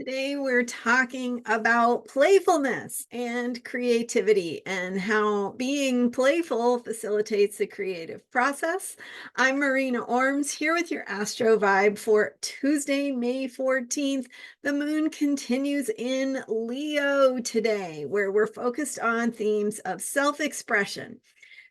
Today, we're talking about playfulness and creativity and how being playful facilitates the creative process. I'm Marina Orms here with your Astro Vibe for Tuesday, May 14th. The moon continues in Leo today, where we're focused on themes of self-expression.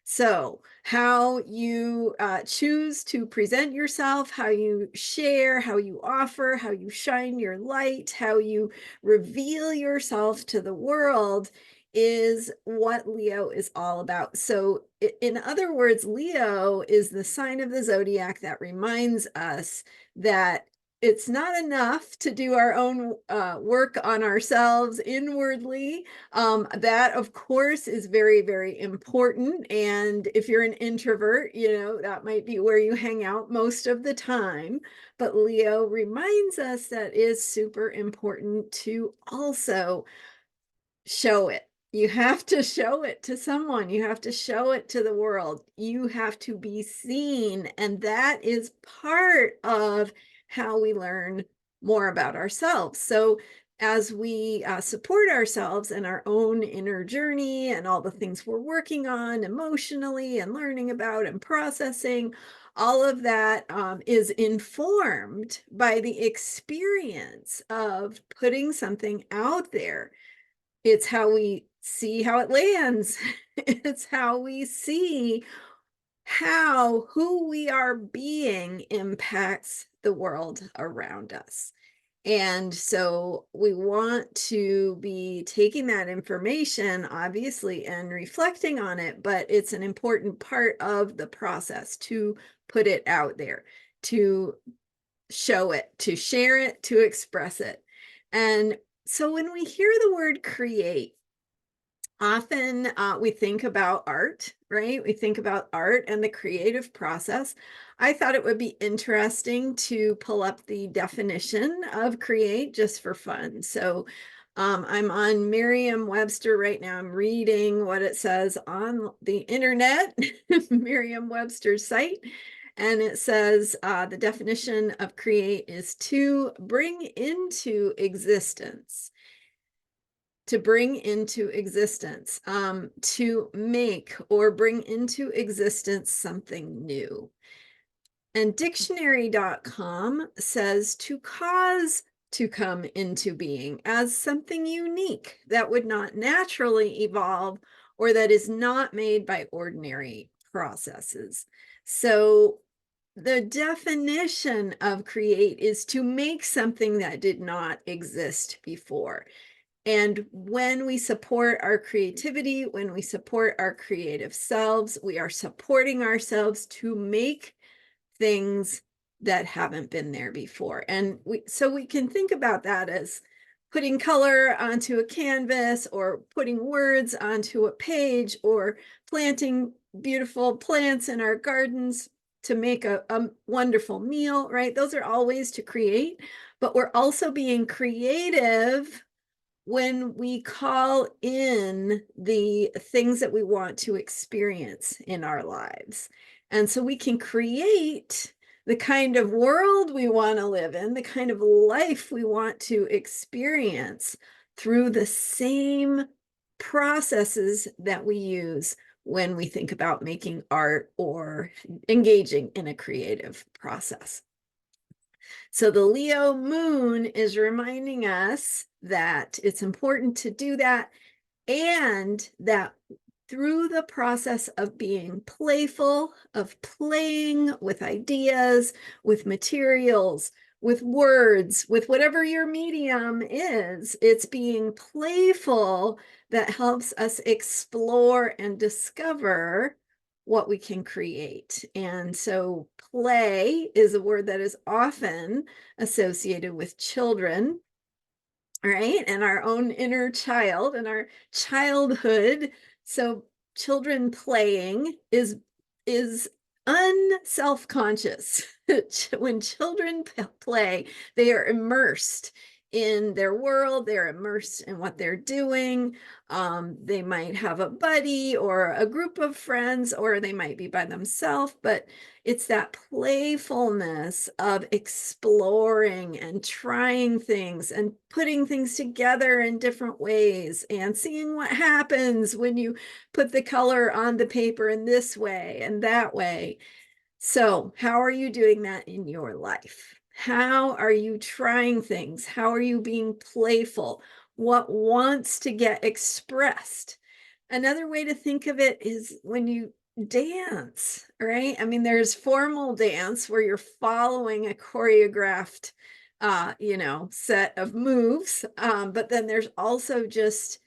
So, how you choose to present yourself, how you share, how you offer, how you shine your light, how you reveal yourself to the world is what Leo is all about. So, in other words, Leo is the sign of the zodiac that reminds us that it's not enough to do our own work on ourselves inwardly. That, of course, is very, very important. And if you're an introvert, that might be where you hang out most of the time. But Leo reminds us that is super important to also show it. You have to show it to someone. You have to show it to the world. You have to be seen. And that is part of how we learn more about ourselves. So as we support ourselves in our own inner journey and all the things we're working on emotionally and learning about and processing, all of that is informed by the experience of putting something out there. It's how we see how it lands. It's how we see how who we are being impacts the world around us. And so we want to be taking that information, obviously, and reflecting on it, but it's an important part of the process to put it out there, to show it, to share it, to express it. And so when we hear the word create, often we think about art, right? We think about art and the creative process. I thought it would be interesting to pull up the definition of create just for fun. So I'm on Merriam-Webster right now. I'm reading what it says on the internet, Merriam-Webster's site. And it says the definition of create is to bring into existence. To bring into existence, to make or bring into existence something new. And dictionary.com says to cause to come into being as something unique that would not naturally evolve or that is not made by ordinary processes. So the definition of create is to make something that did not exist before. And when we support our creativity, when we support our creative selves, we are supporting ourselves to make things that haven't been there before. And so we can think about that as putting color onto a canvas or putting words onto a page or planting beautiful plants in our gardens to make a wonderful meal, right? Those are all ways to create, but we're also being creative when we call in the things that we want to experience in our lives. And so we can create the kind of world we want to live in, the kind of life we want to experience through the same processes that we use when we think about making art or engaging in a creative process. So the Leo moon is reminding us that it's important to do that, and that through the process of being playful, of playing with ideas, with materials, with words, with whatever your medium is, it's being playful that helps us explore and discover what we can create. And so play is a word that is often associated with children, right? And our own inner child and our childhood. So children playing is unself-conscious. When children play, they are immersed in their world. They're immersed in what they're doing. They might have a buddy or a group of friends, or they might be by themselves, but it's that playfulness of exploring and trying things and putting things together in different ways and seeing what happens when you put the color on the paper in this way and that way. So, how are you doing that in your life? How are you trying things? How are you being playful? What wants to get expressed? Another way to think of it is when you dance, right? I mean, there's formal dance where you're following a choreographed, set of moves. But then there's also just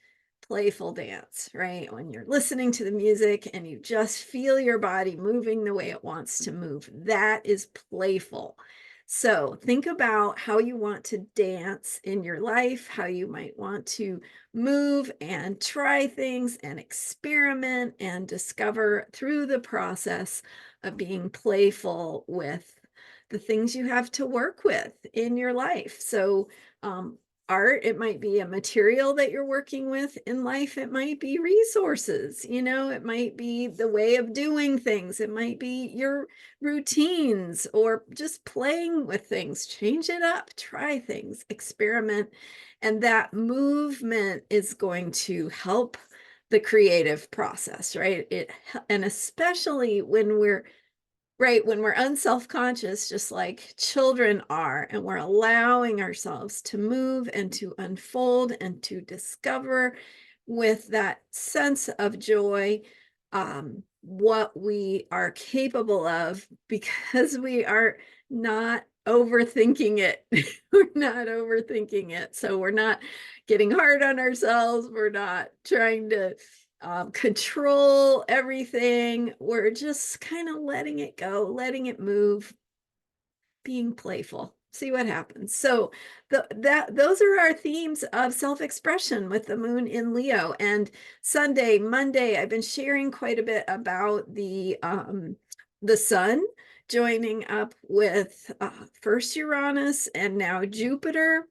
playful dance, right? When you're listening to the music and you just feel your body moving the way it wants to move, that is playful. So think about how you want to dance in your life, how you might want to move and try things and experiment and discover through the process of being playful with the things you have to work with in your life. So, art, it might be a material that you're working with in life. It might be resources, it might be the way of doing things. It might be your routines or just playing with things. Change it up, try things, experiment. And that movement is going to help the creative process, right? And especially when we're right, when we're unself-conscious, just like children are, and we're allowing ourselves to move and to unfold and to discover with that sense of joy, what we are capable of because we are not overthinking it. We're not overthinking it. So we're not getting hard on ourselves. We're not trying to control everything. We're just kind of letting it go, letting it move, being playful. See what happens. So those are our themes of self-expression with the moon in Leo. And Sunday, Monday, I've been sharing quite a bit about the sun joining up with first Uranus and now Jupiter.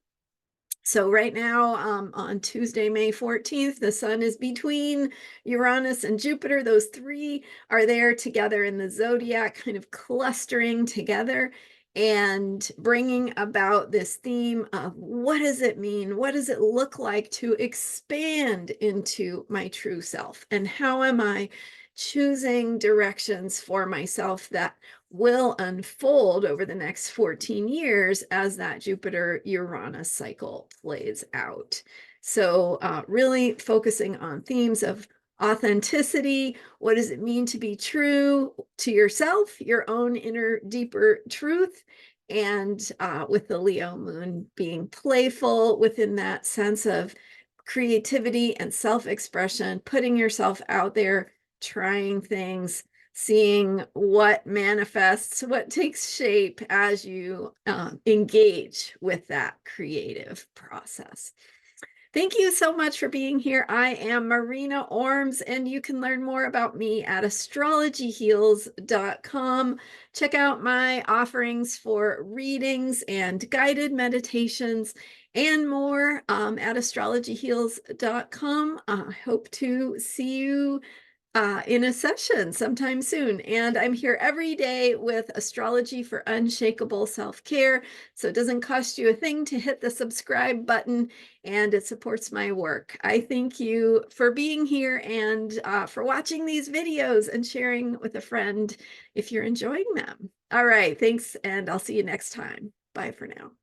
So right now, on Tuesday, May 14th, the sun is between Uranus and Jupiter. Those three are there together in the zodiac, kind of clustering together and bringing about this theme of what does it mean? What does it look like to expand into my true self? And how am I choosing directions for myself that will unfold over the next 14 years as that Jupiter-Uranus cycle plays out. So really focusing on themes of authenticity. What does it mean to be true to yourself, your own inner, deeper truth? And with the Leo moon being playful within that sense of creativity and self-expression, putting yourself out there, trying things, seeing what manifests, what takes shape as you engage with that creative process. Thank you so much for being here. I am Marina Orms, and you can learn more about me at astrologyheals.com. Check out my offerings for readings and guided meditations and more at astrologyheals.com. I hope to see you in a session sometime soon. And I'm here every day with Astrology for Unshakable Self-Care. So it doesn't cost you a thing to hit the subscribe button, and it supports my work. I thank you for being here and for watching these videos and sharing with a friend if you're enjoying them. All right, thanks, and I'll see you next time. Bye for now.